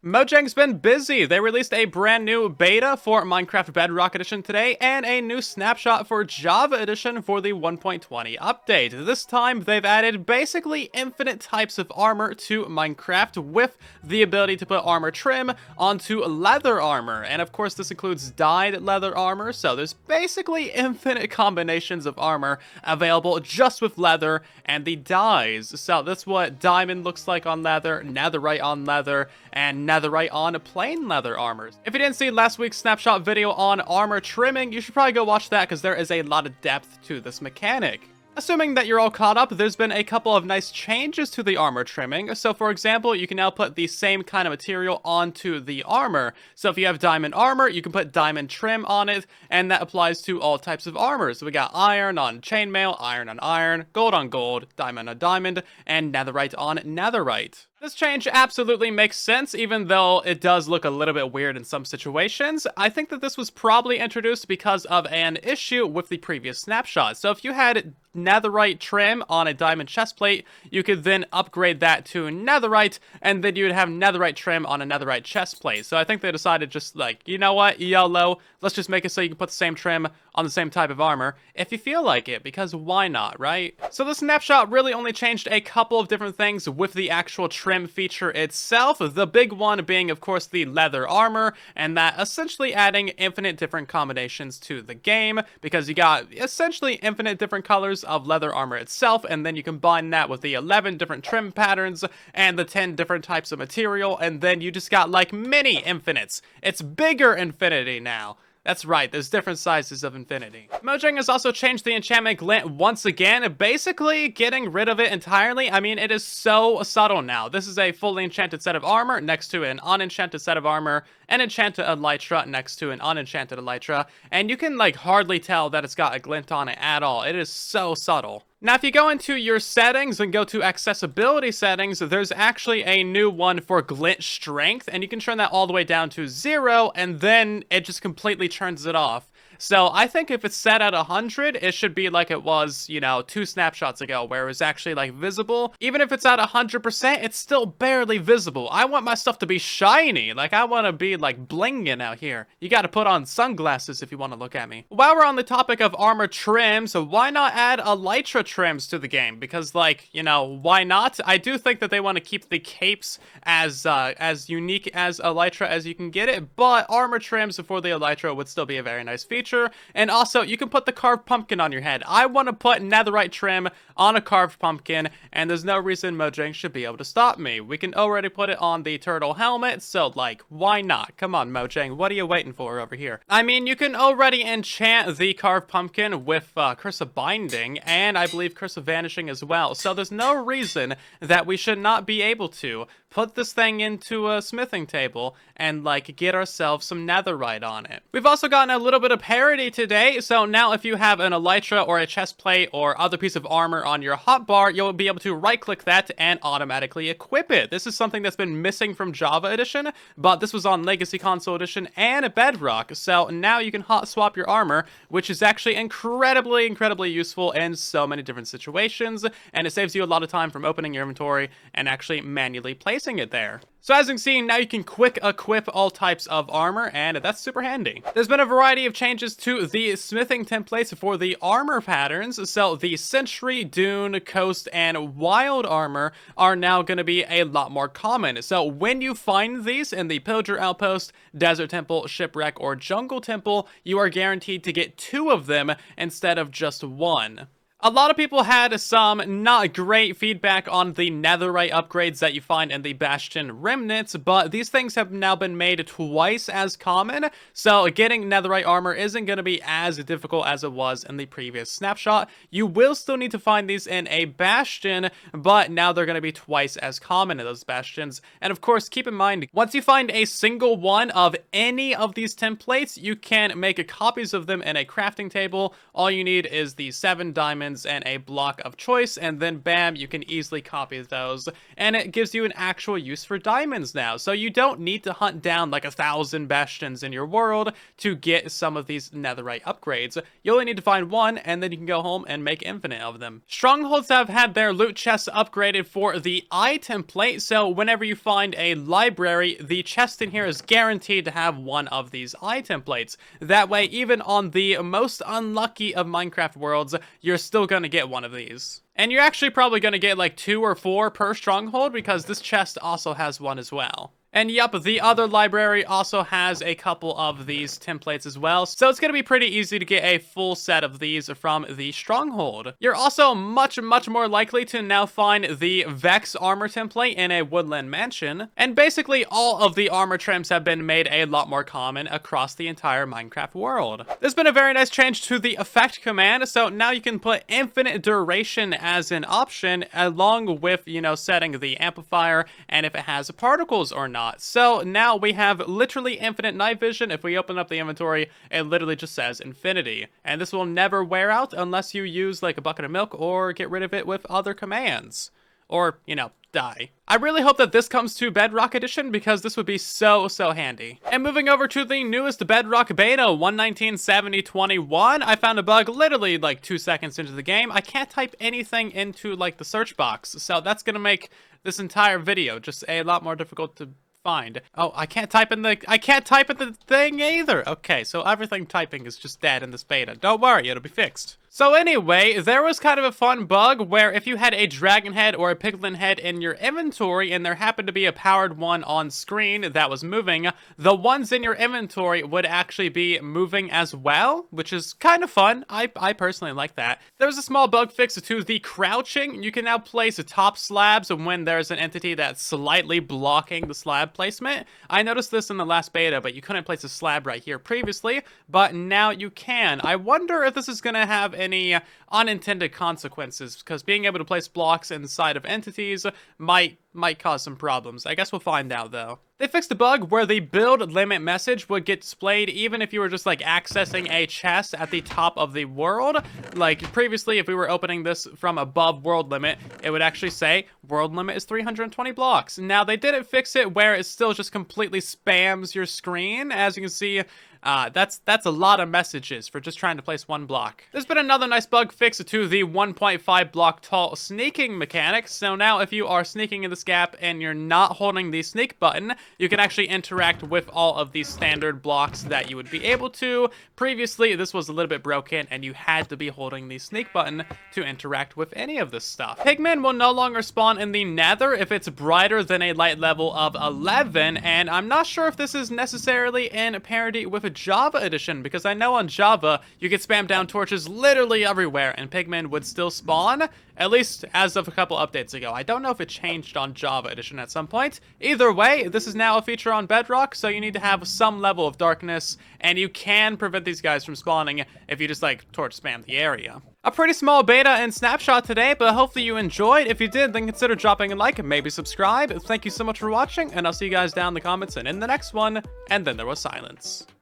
Mojang's been busy. They released a brand new beta for Minecraft Bedrock Edition today, and a new snapshot for Java Edition for the 1.20 update. This time, they've added basically infinite types of armor to Minecraft, with the ability to put armor trim onto leather armor. And of course, this includes dyed leather armor, so there's basically infinite combinations of armor available just with leather and the dyes. So that's what diamond looks like on leather, netherite on leather, and netherite on plain leather armors. If you didn't see last week's snapshot video on armor trimming, you should probably go watch that because there is a lot of depth to this mechanic. Assuming that you're all caught up, there's been a couple of nice changes to the armor trimming. So for example, you can now put the same kind of material onto the armor. So if you have diamond armor, you can put diamond trim on it, and that applies to all types of armor. So we got iron on chainmail, iron on iron, gold on gold, diamond on diamond, and netherite on netherite. This change absolutely makes sense, even though it does look a little bit weird in some situations. I think that this was probably introduced because of an issue with the previous snapshot. So if you had netherite trim on a diamond chestplate, you could then upgrade that to netherite, and then you would have netherite trim on a netherite chestplate. So I think they decided just like, you know what, YOLO, let's just make it so you can put the same trim on the same type of armor if you feel like it, because why not, right? So the snapshot really only changed a couple of different things with the actual trim feature itself, the big one being of course the leather armor, and that essentially adding infinite different combinations to the game, because you got essentially infinite different colors of leather armor itself, and then you combine that with the 11 different trim patterns and the 10 different types of material, and then you just got like mini infinites. It's bigger infinity now. That's right, there's different sizes of infinity. Mojang has also changed the enchantment glint once again, basically getting rid of it entirely. I mean, it is so subtle now. This is a fully enchanted set of armor next to an unenchanted set of armor, an enchanted elytra next to an unenchanted elytra, and you can like hardly tell that it's got a glint on it at all. It is so subtle. Now, if you go into your settings and go to accessibility settings, there's actually a new one for glint strength, and you can turn that all the way down to 0, and then it just completely turns it off. So I think if it's set at 100, it should be like it was, you know, 2 snapshots ago, where it was actually like visible. Even if it's at 100%, it's still barely visible. I want my stuff to be shiny. Like, I want to be like blinging out here. You got to put on sunglasses if you want to look at me. While we're on the topic of armor trims, why not add elytra trims to the game? Because, like, you know, why not? I do think that they want to keep the capes as unique as elytra as you can get it, but armor trims for the elytra would still be a very nice feature. And also, you can put the carved pumpkin on your head. I want to put netherite trim on a carved pumpkin, and there's no reason Mojang should be able to stop me. We can already put it on the turtle helmet, so like, why not? Come on, Mojang, what are you waiting for over here? I mean, you can already enchant the carved pumpkin with Curse of Binding, and I believe Curse of Vanishing as well, so there's no reason that we should not be able to put this thing into a smithing table and like get ourselves some netherite on it. We've also gotten a little bit of PARITY today, so now if you have an elytra or a chest plate or other piece of armor on your hotbar, you'll be able to right click that and automatically equip it. This is something that's been missing from Java Edition, but this was on Legacy Console Edition and Bedrock, so now you can hot swap your armor, which is actually incredibly useful in so many different situations, and it saves you a lot of time from opening your inventory and actually manually placing it there. So as you can see, now you can quick equip all types of armor, and that's super handy. There's been a variety of changes to the smithing templates for the armor patterns, so the Sentry, Dune, Coast, and Wild armor are now going to be a lot more common. So when you find these in the Pillager Outpost, Desert Temple, Shipwreck, or Jungle Temple, you are guaranteed to get 2 of them instead of just 1. A lot of people had some not great feedback on the netherite upgrades that you find in the Bastion Remnants, but these things have now been made twice as common, so getting netherite armor isn't going to be as difficult as it was in the previous snapshot. You will still need to find these in a Bastion, but now they're going to be twice as common in those Bastions. And of course, keep in mind, once you find a single one of any of these templates, you can make copies of them in a crafting table. All you need is the 7 diamonds diamonds and a block of choice, and then bam, you can easily copy those, and it gives you an actual use for diamonds now. So you don't need to hunt down like 1,000 bastions in your world to get some of these netherite upgrades. You only need to find one, and then you can go home and make infinite of them. Strongholds have had their loot chests upgraded for the eye template, so whenever you find a library, the chest in here is guaranteed to have one of these eye templates. That way, even on the most unlucky of Minecraft worlds, you're still gonna get one of these. And you're actually probably gonna get like 2 or 4 per stronghold, because this chest also has one as well. And yup, the other library also has a couple of these templates as well, so it's gonna be pretty easy to get a full set of these from the stronghold. You're also much more likely to now find the Vex armor template in a woodland mansion, and basically all of the armor trims have been made a lot more common across the entire Minecraft world. There's been a very nice change to the effect command, so now you can put infinite duration as an option, along with, you know, setting the amplifier and if it has particles or not. So now we have literally infinite night vision. If we open up the inventory, it literally just says infinity. And this will never wear out unless you use like a bucket of milk or get rid of it with other commands. Or, you know, die. I really hope that this comes to Bedrock Edition, because this would be so handy. And moving over to the newest Bedrock beta, 1.19.70.21, I found a bug literally like 2 seconds into the game. I can't type anything into like the search box, so that's gonna make this entire video just a lot more difficult to find. Oh, I can't type in the thing either. Okay, so everything typing is just dead in this beta. Don't worry, it'll be fixed. So anyway, there was kind of a fun bug where if you had a dragon head or a piglin head in your inventory and there happened to be a powered one on screen that was moving, the ones in your inventory would actually be moving as well, which is kind of fun. I personally like that. There was a small bug fix to the crouching. You can now place top slabs when there's an entity that's slightly blocking the slab placement. I noticed this in the last beta, but you couldn't place a slab right here previously, but now you can. I wonder if this is going to have any unintended consequences, because being able to place blocks inside of entities might cause some problems. I guess we'll find out though. They fixed a bug where the build limit message would get displayed even if you were just like accessing a chest at the top of the world. Like previously, if we were opening this from above world limit, it would actually say world limit is 320 blocks. Now they didn't fix it where it still just completely spams your screen. As you can see, that's a lot of messages for just trying to place one block. There's been another nice bug fix to the 1.5 block tall sneaking mechanic. So now if you are sneaking in this gap and you're not holding the sneak button, you can actually interact with all of these standard blocks that you would be able to. Previously, this was a little bit broken and you had to be holding the sneak button to interact with any of this stuff. Pigmen will no longer spawn in the nether if it's brighter than a light level of 11, and I'm not sure if this is necessarily in parity with a Java edition, because I know on Java you get spam down torches literally everywhere and pigmen would still spawn, at least as of a couple updates ago. I don't know if it changed on Java edition at some point. Either way, this is now a feature on Bedrock, so you need to have some level of darkness, and you can prevent these guys from spawning if you just like torch spam the area. A pretty small beta and snapshot today, but hopefully you enjoyed. If you did, then consider dropping a like and maybe subscribe. Thank you so much for watching, and I'll see you guys down in the comments and in the next one. And then there was silence.